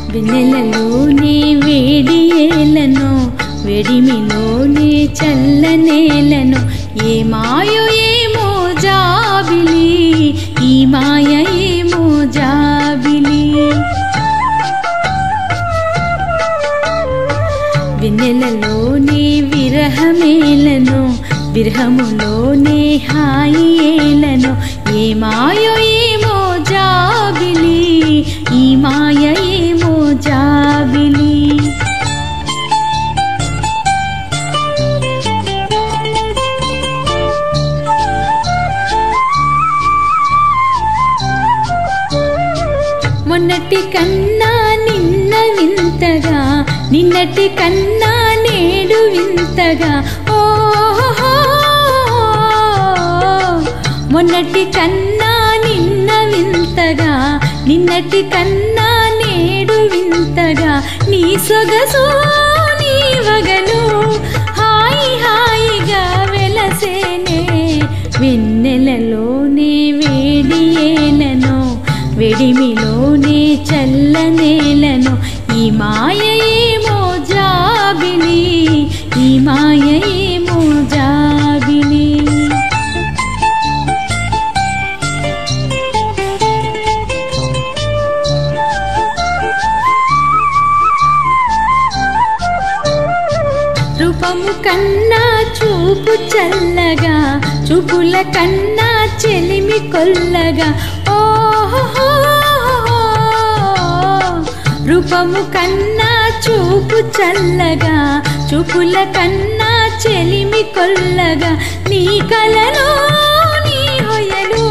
వెన్నెలలోనే వేడి ఏలను వెడిమిలోనే చల్లనేలను ఏ మాయో ఏమో జాబిలి ఈ మాయ ఏమో జాబిలి వెన్నెలలోనే విరహమేలను విరహములోనే హాయి ఏలను ఏ మాయో ఏమో జాబిలి ఈ మాయ ఏమో జాబిలి మొన్నటి కన్నా నిన్న వింతగా నిన్నటి కన్నా నేడు వింతగా ఓహో మొన్నటి కన్నా నిన్న వింతగా నిన్నటి కన్నా నేడు వింతగా నీ సొగసు నీ వగలు హాయి హాయిగా వెలసేనే వెన్నెలలోనే వేడి ఏలను వెడిమిలోనే చల్లనేలను ఈ మాయ ఏమో జాబిలి ఈ మాయ ఏమో జాబిలి రూపము కన్నా చూపు చల్లగా చూపుల కన్నా చెలిమి కొల్లగా ఓహో రూపము కన్నా చూపు చల్లగా చూపుల కన్నా చెలిమి కొల్లగా నీ కలలో నీ హొయలు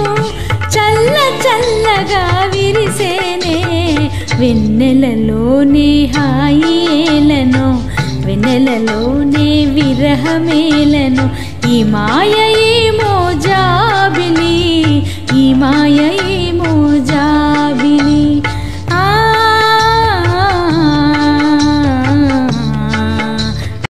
చల్ల చల్లగా విరిసేనే వెన్నెలలోనే హాయి ఏలను వెన్నెలలోనే విరహమేలను ఈ మాయ ఏమో